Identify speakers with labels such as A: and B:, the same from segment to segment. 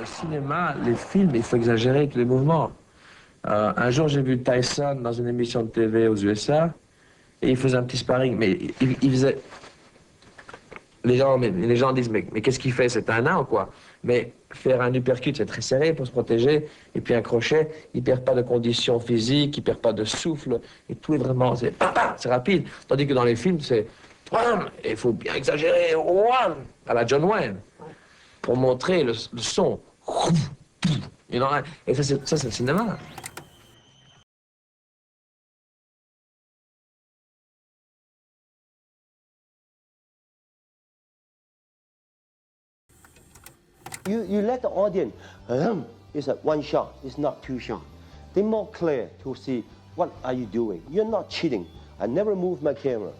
A: cinéma, les films, il faut exagérer tous les mouvements. Un jour, j'ai vu Tyson dans une émission de TV aux USA, et il faisait un petit sparring, mais il faisait... Les gens disent, mais qu'est-ce qu'il fait? C'est un nain ou quoi? Mais faire un uppercut, c'est très serré pour se protéger, et puis un crochet, il perd pas de condition physique, il perd pas de souffle, et tout est vraiment... C'est rapide. Tandis que dans les films, c'est... Et il faut bien exagérer, à la John Wayne, pour montrer le son. You know, et ça, c'est le cinéma.
B: You let the audience, it's a one shot, it's not two shots. They're more clear to see what are you doing. You're not cheating. I never move my camera.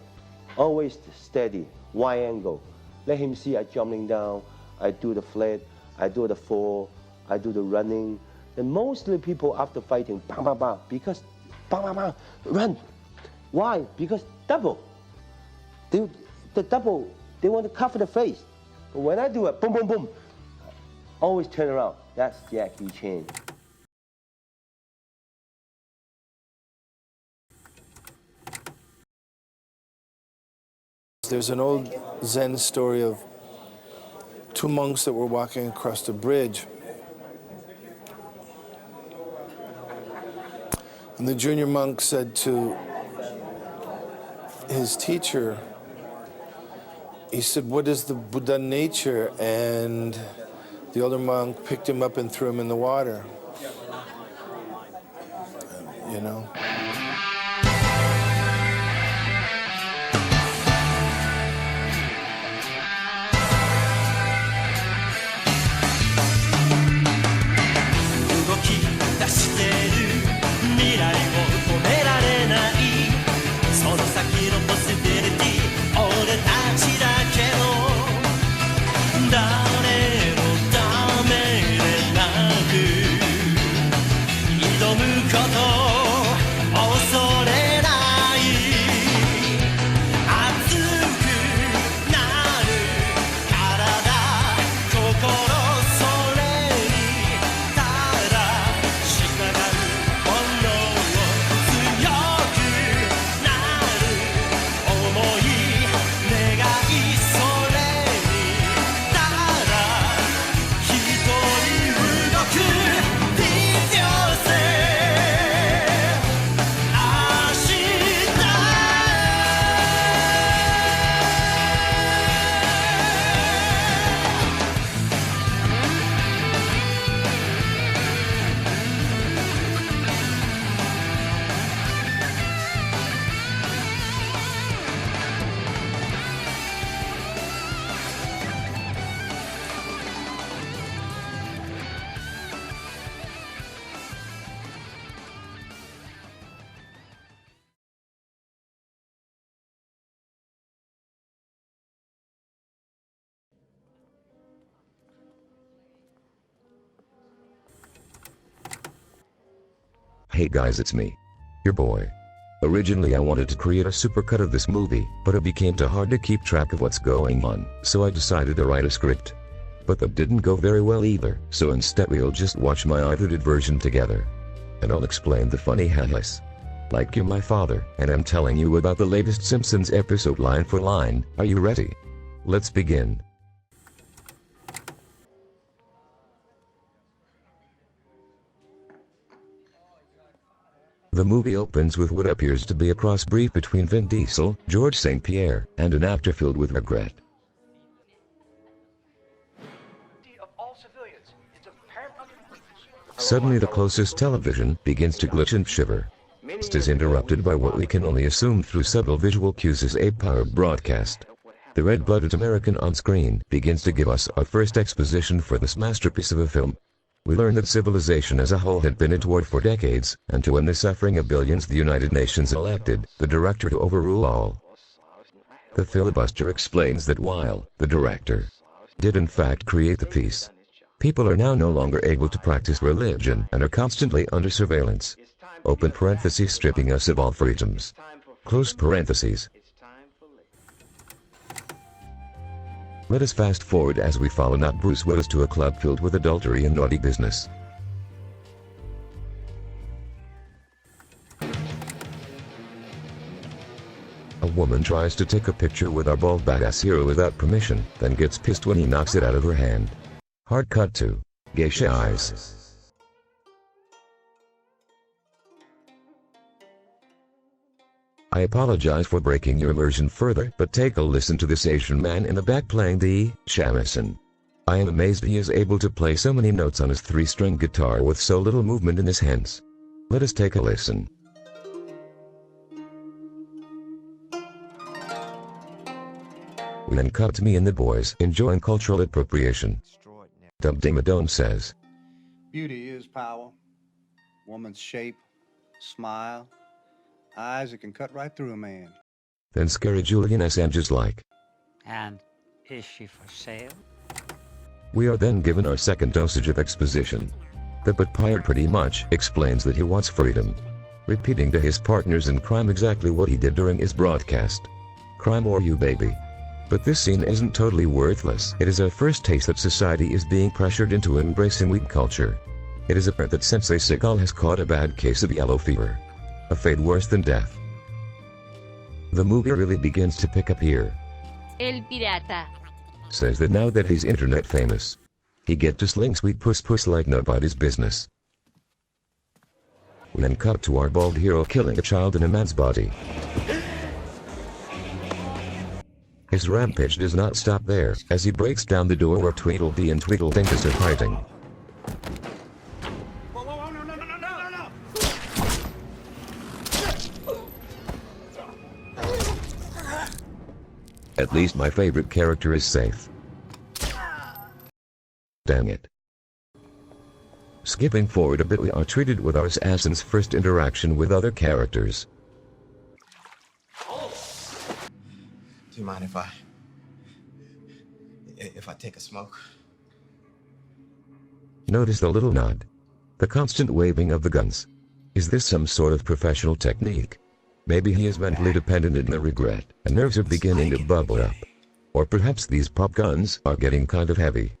B: Always steady, wide angle. Let him see I jumping down, I do the flat, I do the fall, I do the running. And mostly people after fighting, bang, bang, bang, because bang, bang, bang, run. Why? Because double. The double, they want to cover the face. But when I do it, boom, boom, boom, always turn around. That's Jackie Chan.
C: There's an old Zen story of two monks that were walking across the bridge. And the junior monk said to his teacher, he said, "What is the Buddha nature?" And the older monk picked him up and threw him in the water. You know?
D: Hey guys, it's me, your boy. Originally I wanted to create a supercut of this movie, but it became too hard to keep track of what's going on, so I decided to write a script. But that didn't go very well either, so instead we'll just watch my edited version together. And I'll explain the funny highlights. Like you're my father, and I'm telling you about the latest Simpsons episode line for line. Are you ready? Let's begin. The movie opens with what appears to be a crossbreed between Vin Diesel, George St. Pierre, and an actor filled with regret. Suddenly the closest television begins to glitch and shiver. It is interrupted by what we can only assume through subtle visual cues is a power broadcast. The red-blooded American on screen begins to give us our first exposition for this masterpiece of a film. We learn that civilization as a whole had been at war for decades, and to end the suffering of billions the United Nations elected the director to overrule all. The filibuster explains that while the director did in fact create the peace, people are now no longer able to practice religion and are constantly under surveillance. Open parentheses, stripping us of all freedoms. Close parentheses. Let us fast forward as we follow not Bruce Willis to a club filled with adultery and naughty business. A woman tries to take a picture with our bald badass hero without permission, then gets pissed when he knocks it out of her hand. Hard cut to geisha eyes. I apologize for breaking your immersion further, but take a listen to this Asian man in the back playing the shamisen. I am amazed he is able to play so many notes on his 3-string guitar with so little movement in his hands. Let us take a listen. We then cut to me and the boys enjoying cultural appropriation. Dub Damadone says,
E: Beauty is power. Woman's shape, smile, eyes that can cut right through a man.
D: Then Scary Julian Assange's like,
F: And is she for sale?
D: we are then given our second dosage of exposition. The but pirate pretty much explains that he wants freedom, repeating to his partners in crime exactly what he did during his broadcast. Crime or you baby. But this scene isn't totally worthless. It is our first taste that society is being pressured into embracing weak culture. It is apparent that Sensei Seagal has caught a bad case of yellow fever. A fate worse than death. The movie really begins to pick up here.
G: El pirata.
D: Says that now that he's internet famous, he get to sling sweet puss like nobody's business. We then cut to our bald hero killing a child in a man's body. His rampage does not stop there, as he breaks down the door where Tweedledee and Tweedledinkus are fighting. At least my favorite character is safe. Dang it. Skipping forward a bit, we are treated with our assassin's first interaction with other characters.
H: Do you mind if I take a smoke?
D: Notice the little nod. The constant waving of the guns. Is this some sort of professional technique? Maybe he is mentally dependent in the regret, and nerves are beginning to bubble up. Or perhaps these pop guns are getting kind of heavy.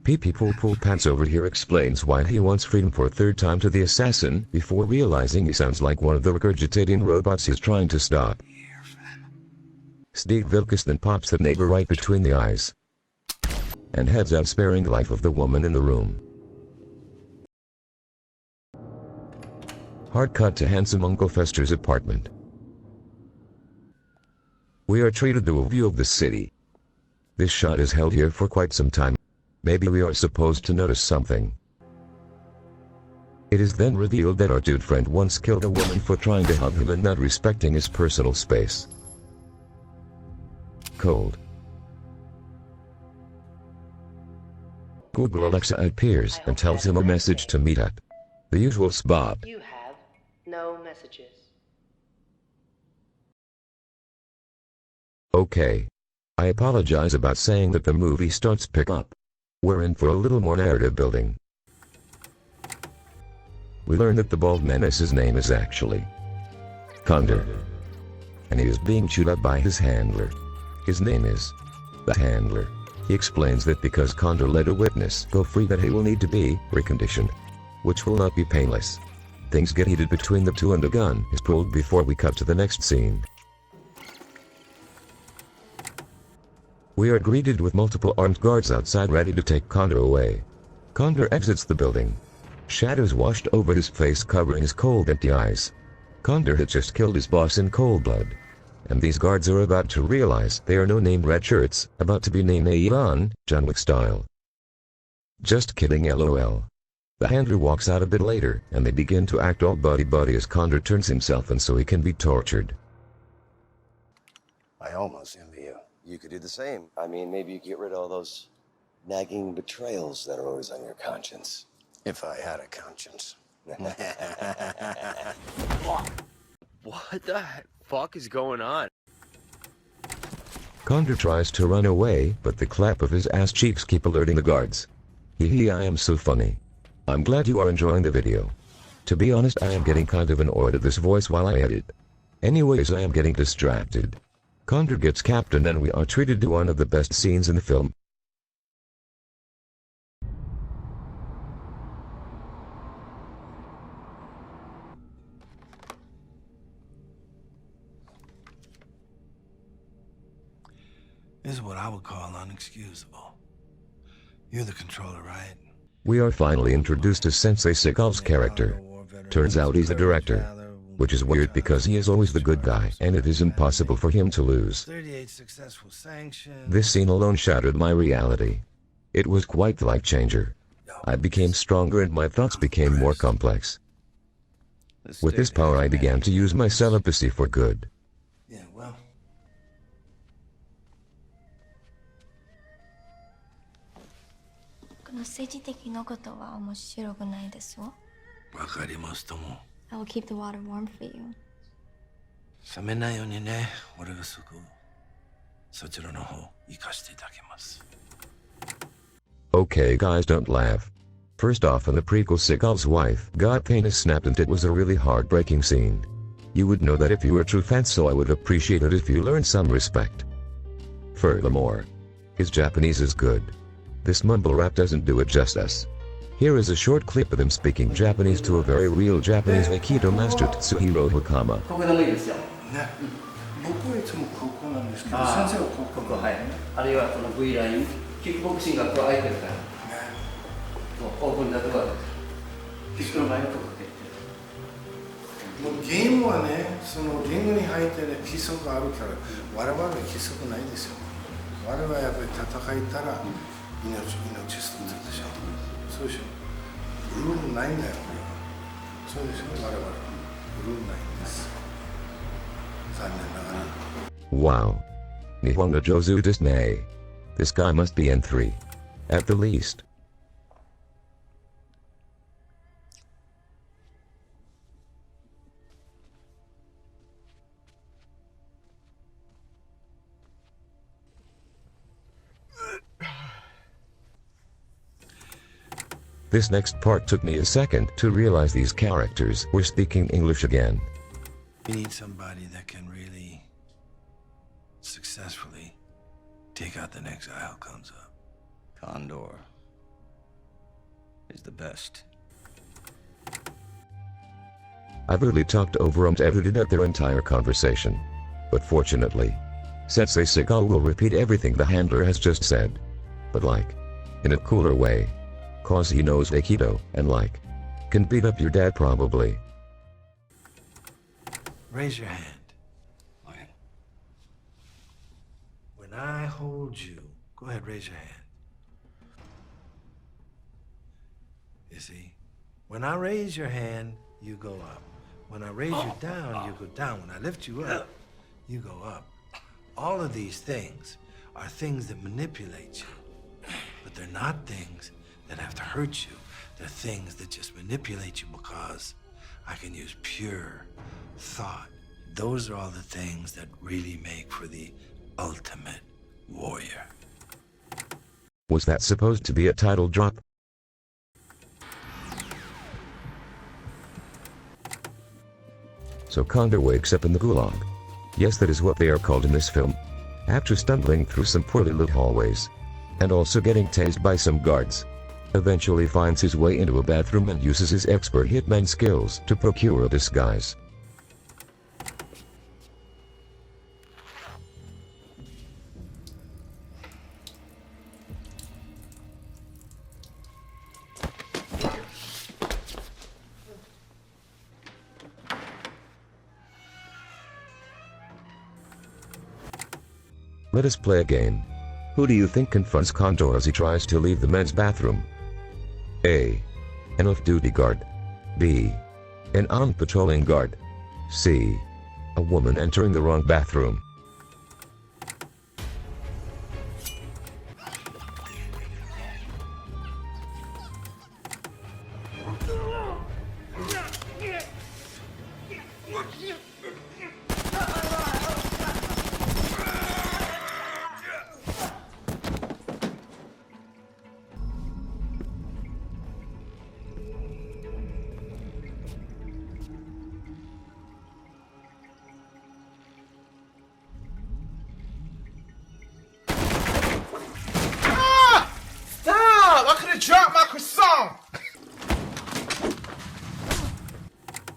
D: Pee-pee Pool Pants over here explains why he wants freedom for a third time to the assassin, before realizing he sounds like one of the regurgitating robots he's trying to stop. Steve Vilkus then pops the neighbor right between the eyes, and heads out, sparing the life of the woman in the room. Hard cut to handsome Uncle Fester's apartment. We are treated to a view of the city. This shot is held here for quite some time. Maybe we are supposed to notice something. It is then revealed that our dude friend once killed a woman for trying to hug him and not respecting his personal space. Cold. Google Alexa appears and tells him a message to meet at the usual spot.
I: You have no messages.
D: Okay. I apologize about saying that the movie starts pick up. We're in for a little more narrative building. We learn that the bald menace's name is actually Condor, and he is being chewed up by his handler. His name is the Handler. He explains that because Condor let a witness go free, that he will need to be reconditioned, which will not be painless. Things get heated between the two and a gun is pulled before we cut to the next scene. We are greeted with multiple armed guards outside ready to take Condor away. Condor exits the building. Shadows washed over his face, covering his cold, empty eyes. Condor had just killed his boss in cold blood. And these guards are about to realize they are no-name red shirts, about to be named Aeon, John Wick style. Just kidding, LOL. The Handler walks out a bit later, and they begin to act all buddy-buddy as Condor turns himself in so he can be tortured.
H: I almost envy you.
J: You could do the same. I mean, maybe you could get rid of all those nagging betrayals that are always on your conscience.
H: If I had a conscience.
K: What the fuck is going on?
D: Condor tries to run away, but the clap of his ass cheeks keep alerting the guards. Hee I am so funny. I'm glad you are enjoying the video. To be honest, I am getting kind of annoyed at this voice while I edit. Anyways, I am getting distracted. Condor gets captain and we are treated to one of the best scenes in the film.
C: This is what I would call unexcusable. You're the controller, right?
D: We are finally introduced to Sensei Seagal's character. Turns out he's the director, which is weird because he is always the good guy and it is impossible for him to lose.
C: 38 successful sanctions.
D: This scene alone shattered my reality. It was quite the life-changer. I became stronger and my thoughts became more complex. With this power I began to use my celibacy for good.
C: Yeah, well.
L: この政治的なことは面白くないですわ。
C: わかりますとも。
L: I will keep the water warm for you.
C: 冷めないようにね、俺がすぐそちらの方行かせていただきます。
D: Okay guys, don't laugh. First off, in the prequel, Seagal's wife got penis snapped and it was a really heartbreaking scene. You would know that if you were a true fan, so I would appreciate it if you learned some respect. Furthermore, his Japanese is good. This mumble rap doesn't do it justice. Here is a short clip of him speaking Japanese to a very real Japanese Aikido master, Tetsuhiro Hokama.
M: ここでもいいですよ。
C: ね、僕はいつもここなんですけど、
M: あー
C: 先生はここ。
M: ここはい。あるいはこの V ライン、キックボクシングがこう空いてるから。
C: ね、
M: オープンだとか。キックの場合はここで。
C: もうゲームはね、そのリングに入ってね、規則があるから、我々は規則ないですよ。我々はやっぱり戦いたら命捨てるでしょ。そうでしょ。ルールないんだよ、俺は。そうでしょ、我々は。ルールないんです。残念ながら。
D: Wow. Nihonga Jozu desu ne. This guy must be N3. At the least. This next part took me a second to realize these characters were speaking English again.
C: You need somebody that can really successfully take out the next guy who comes up.
K: Condor is the best.
D: I've really talked over and edited out their entire conversation. But fortunately, Sensei Seagal will repeat everything the handler has just said. But like, in a cooler way. Cause he knows Aikido, and like, can beat up your dad probably.
C: Raise your hand. When I hold you, go ahead, raise your hand. You see, when I raise your hand, you go up. When I raise you down, you go down. When I lift you up, you go up. All of these things are things that manipulate you, but they're not things that have to hurt you. They're things that just manipulate you because I can use pure thought. Those are all the things that really make for the ultimate warrior.
D: Was that supposed to be a title drop? So Condor wakes up in the gulag. Yes, that is what they are called in this film. After stumbling through some poorly lit hallways. And also getting tased by some guards. Eventually finds his way into a bathroom and uses his expert hitman skills to procure a disguise. Let us play a game. Who do you think confronts Condor as he tries to leave the men's bathroom? A. An off-duty guard. B. An on-patrolling guard. C. A woman entering the wrong bathroom.
N: dropped my croissant!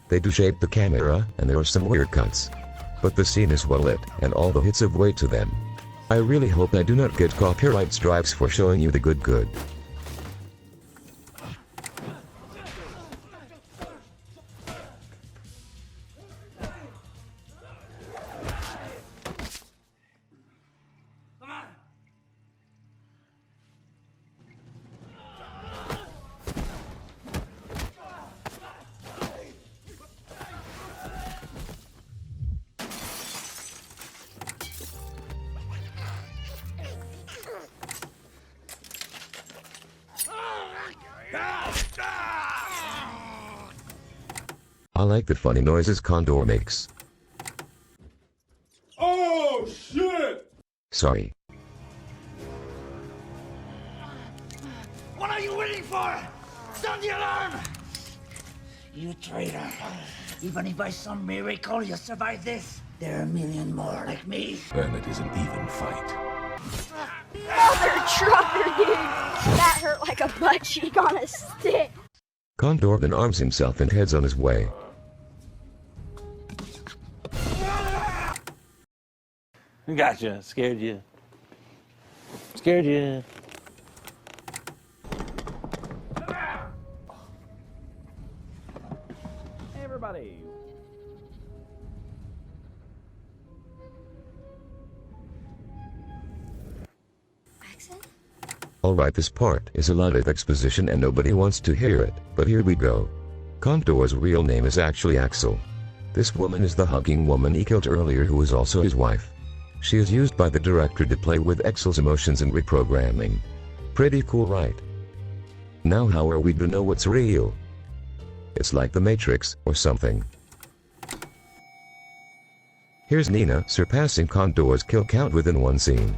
D: They do shape the camera, and there are some weird cuts. But the scene is well lit, and all the hits have weight to them. I really hope I do not get copyright strikes for showing you the good. I like the funny noises Condor makes.
N: Oh, shit!
D: Sorry.
O: What are you waiting for? Sound the alarm! You traitor. Even if by some miracle you survive this, there are a million more like me.
P: Then it is an even fight.
Q: Mother trucker, dude! That hurt like a butt cheek on a stick.
D: Condor then arms himself and heads on his way.
R: Gotcha. Scared you. Scared you.
S: Hey, everybody.
D: Alright, this part is a lot of exposition and nobody wants to hear it, but here we go. Condor's real name is actually Axel. This woman is the hugging woman he killed earlier who is also his wife. She is used by the director to play with Axel's emotions and reprogramming. Pretty cool, right? Now how are we to know what's real? It's like the Matrix, or something. Here's Nina surpassing Condor's kill count within one scene.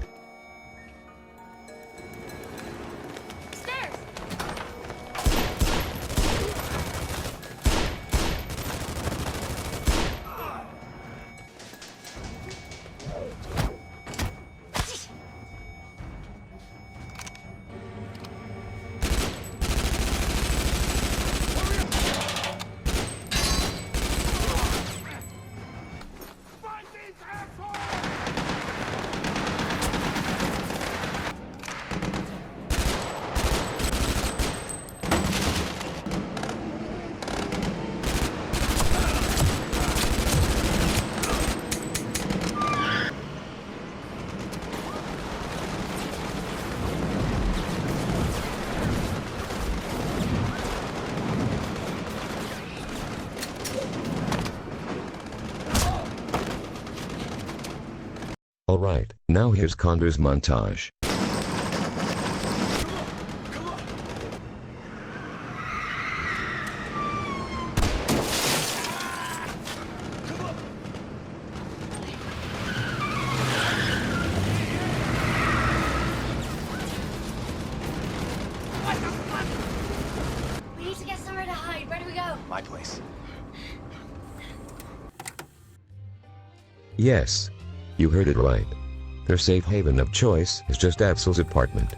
D: Alright, now here's Condor's montage.
Q: We need to get somewhere to hide. Where do we go?
H: My place.
D: Yes. You heard it right. Their safe haven of choice is just Axel's apartment.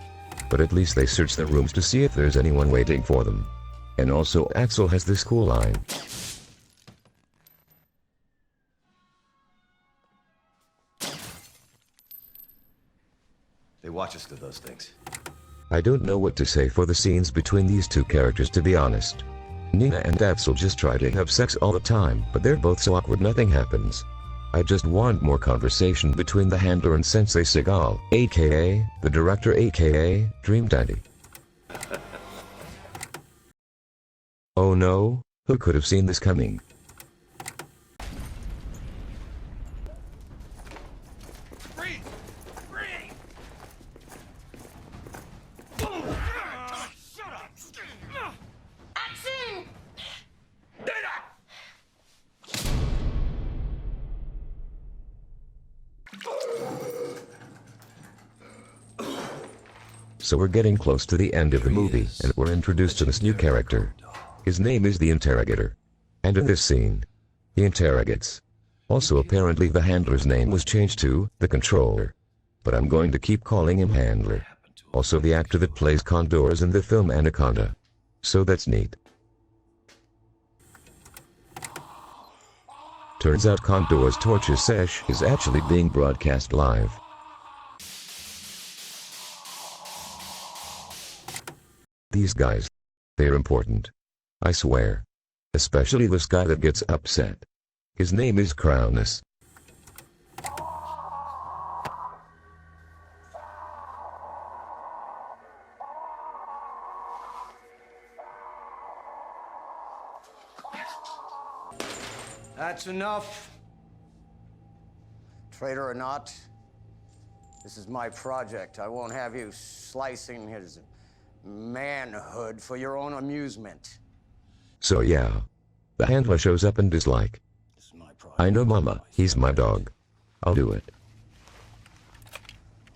D: But at least they search the rooms to see if there's anyone waiting for them. And also Axel has this cool line.
H: They watch us do those things.
D: I don't know what to say for the scenes between these two characters, to be honest. Nina and Axel just try to have sex all the time, but they're both so awkward nothing happens. I just want more conversation between the handler and Sensei Seagal, aka the director, aka Dream Daddy. Oh no, who could have seen this coming? So we're getting close to the end of the movie, and we're introduced to this new character. His name is the Interrogator. And in this scene, he interrogates. Also apparently the handler's name was changed to the Controller. But I'm going to keep calling him Handler. Also the actor that plays Condor is in the film Anaconda. So that's neat. Turns out Condor's torture sesh is actually being broadcast live. These guys. They're important. I swear. Especially this guy that gets upset. His name is Crownus.
H: That's enough. Traitor or not, this is my project. I won't have you slicing his manhood for your own amusement.
D: So yeah. The handler shows up and is like, I know mama, he's my dog. I'll do it.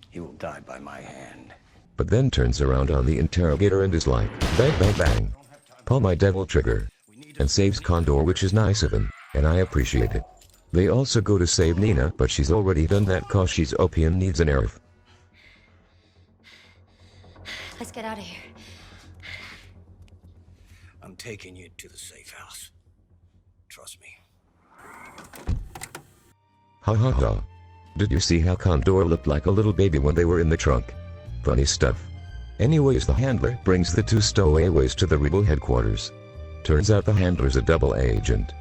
H: He will die by my hand.
D: But then turns around on the interrogator and is like, bang bang bang. Pull my devil trigger. And saves Condor, which is nice of him, and I appreciate it. They also go to save Nina, but she's already done that cause she's OP and needs a nerve.
L: Let's get out of here.
H: I'm taking you to the safe house. Trust me.
D: Ha ha ha. Did you see how Condor looked like a little baby when they were in the trunk? Funny stuff. Anyways, the handler brings the two stowaways to the rebel headquarters. Turns out the handler's a double agent.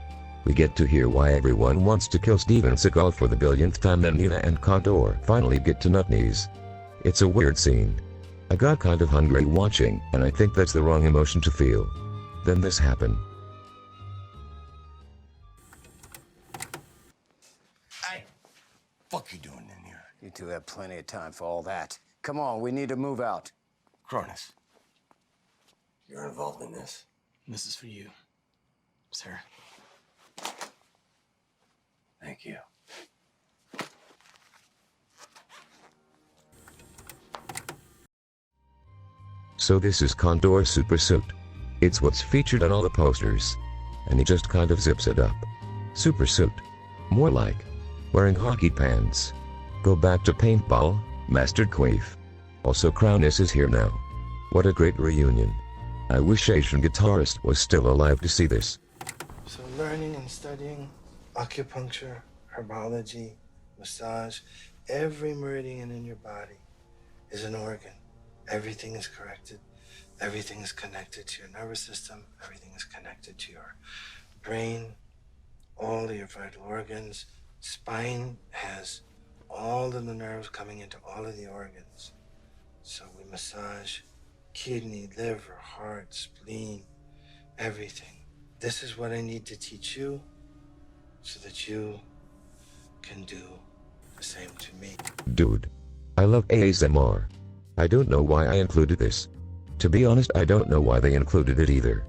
D: We get to hear why everyone wants to kill Steven Seagal for the billionth time, then Nina and Condor finally get to nut knees. It's a weird scene. I got kind of hungry watching, and I think that's the wrong emotion to feel. Then this happened.
H: Hey, fuck you doing in here? You two have plenty of time for all that. Come on, we need to move out.
M: Cronus, you're involved in this. This is for you, sir. Thank you.
D: So this is Condor's super suit. It's what's featured on all the posters. And he just kind of zips it up. Super suit. More like wearing hockey pants. Go back to paintball, Master Queef. Also Crownus is here now. What a great reunion. I wish Asian guitarist was still alive to see this.
C: So learning and studying acupuncture, herbology, massage, every meridian in your body is an organ. Everything is corrected. Everything is connected to your nervous system. Everything is connected to your brain, all of your vital organs. Spine has all of the nerves coming into all of the organs. So we massage kidney, liver, heart, spleen, everything. This is what I need to teach you so that you can do the same to me.
D: Dude. I love ASMR. I don't know why I included this. To be honest, I don't know why they included it either.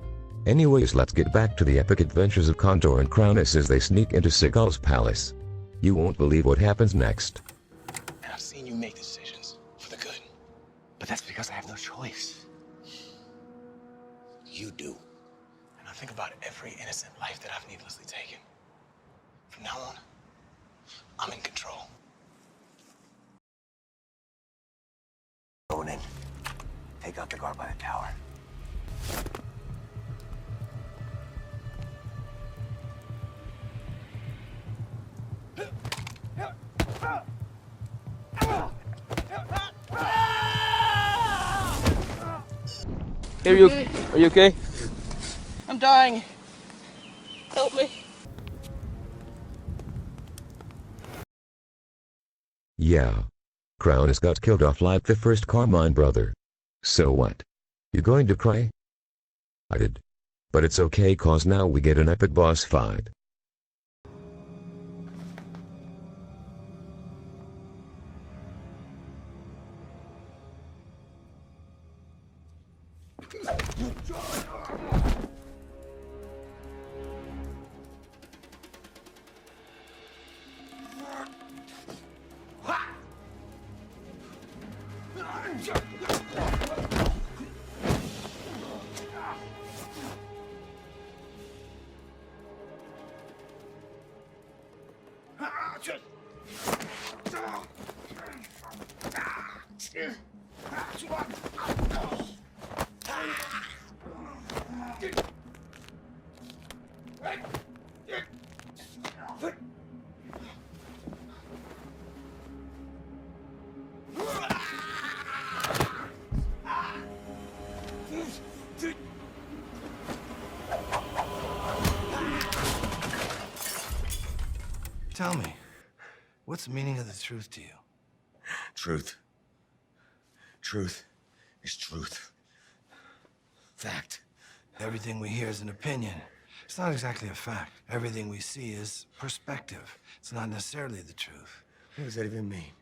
D: Anyways, let's get back to the epic adventures of Condor and Crownus as they sneak into Seagal's palace. You won't believe what happens next.
M: And I've seen you make decisions for the good. But that's because I have no choice.
H: You do.
M: And I think about every innocent life that I've needlessly taken. From now on, I'm in control.
H: Going in. Take out the guard by the tower.
R: Hey, are you okay?
M: I'm dying. Help me.
D: Yeah. Crownus got killed off like the first Carmine brother. So what? You going to cry? I did. But it's okay cause now we get an epic boss fight.
C: Tell me, what's the meaning of the truth to you?
J: Truth. Truth is truth. Fact.
C: Everything we hear is an opinion. It's not exactly a fact. Everything we see is perspective. It's not necessarily the truth.
J: What does that even mean?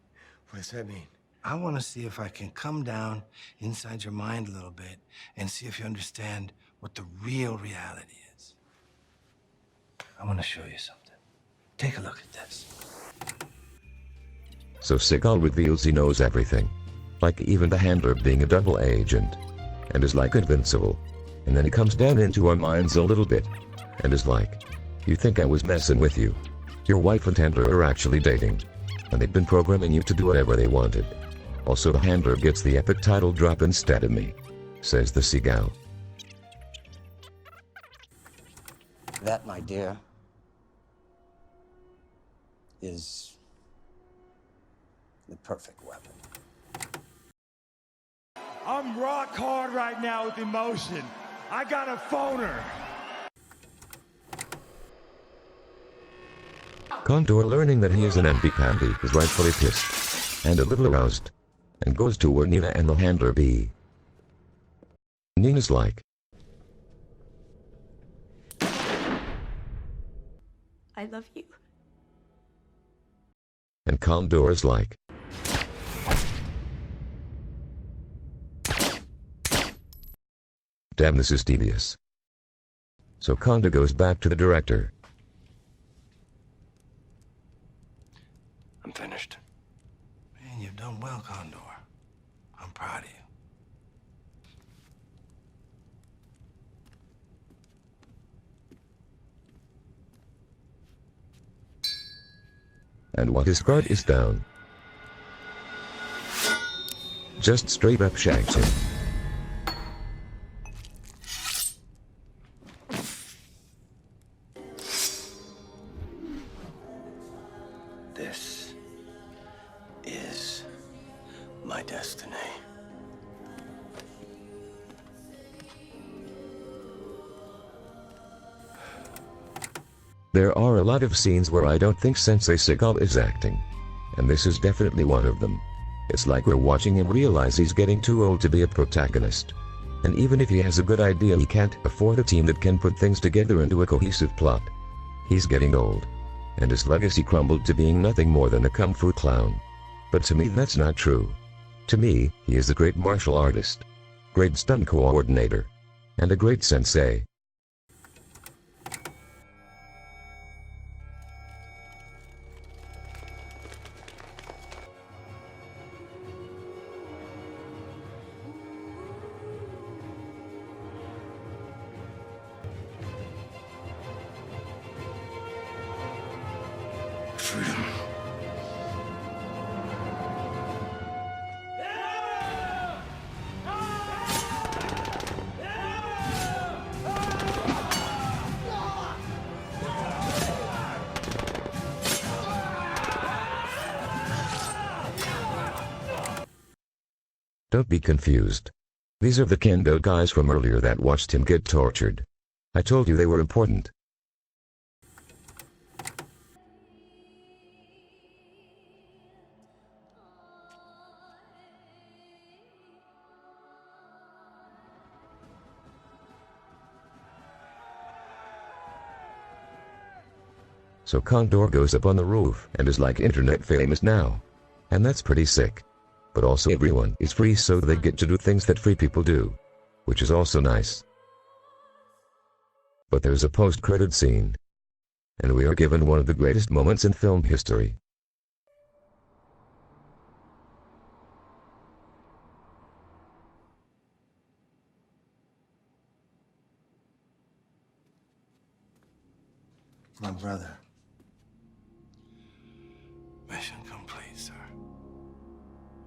J: What does that mean?
C: I want to see if I can come down inside your mind a little bit and see if you understand what the real reality is. I want to show you something. Take a look at this.
D: So Seagal reveals he knows everything. Like even the handler being a double agent. And is like invincible. And then he comes down into our minds a little bit. And is like, you think I was messing with you? Your wife and handler are actually dating. And they've been programming you to do whatever they wanted. Also the handler gets the epic title drop instead of me. Says the Seagal.
H: That, my dear, is the perfect weapon.
N: I'm rock hard right now with emotion. I got a phoner.
D: Condor, learning that he is an namby-pamby, is rightfully pissed. And a little aroused. And goes to where Nina and the handler be. Nina's like,
L: I love you.
D: and Condor is like, damn, this is devious. So Condor goes back to the director.
J: I'm finished.
C: Man, you've done well, Condor. I'm proud of you.
D: And what his guard is down. Just straight up shags him.
J: This is my destiny.
D: There are a lot of scenes where I don't think Sensei Seagal is acting. And this is definitely one of them. It's like we're watching him realize he's getting too old to be a protagonist. And even if he has a good idea, he can't afford a team that can put things together into a cohesive plot. He's getting old. And his legacy crumbled to being nothing more than a kung fu clown. But to me that's not true. To me, he is a great martial artist. Great stunt coordinator. And a great sensei.
J: Freedom.
D: Don't be confused. These are the kendo guys from earlier that watched him get tortured. I told you they were important. So Condor goes up on the roof and is like internet famous now. And that's pretty sick. But also everyone is free, so they get to do things that free people do. Which is also nice. But there's a post-credit scene. And we are given one of the greatest moments in film history.
C: My brother. Mission complete, sir.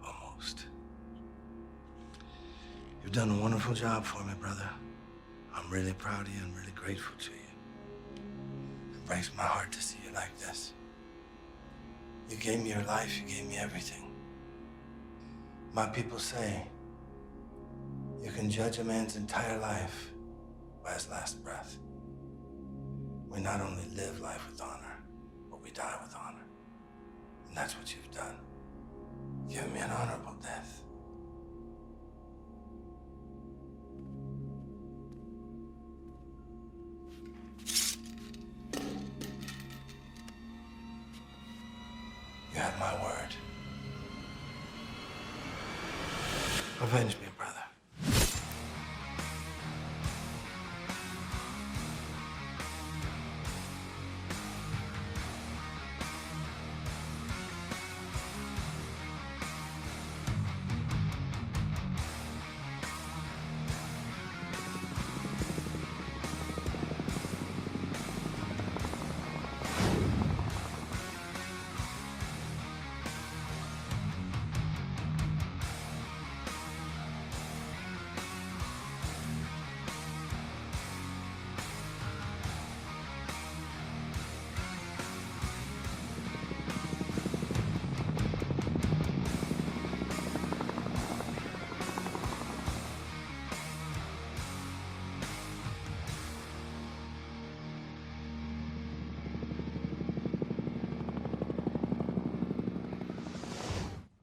C: Almost. wonderful job for me, brother. I'm really proud of you and really grateful to you. It breaks my heart to see you like this. You gave me your life, you gave me everything. My people say you can judge a man's entire life by his last breath. We not only live life with honor, but we die with honor. And that's what you've done. Give me an honorable death. You have my word. Avenge me, brother.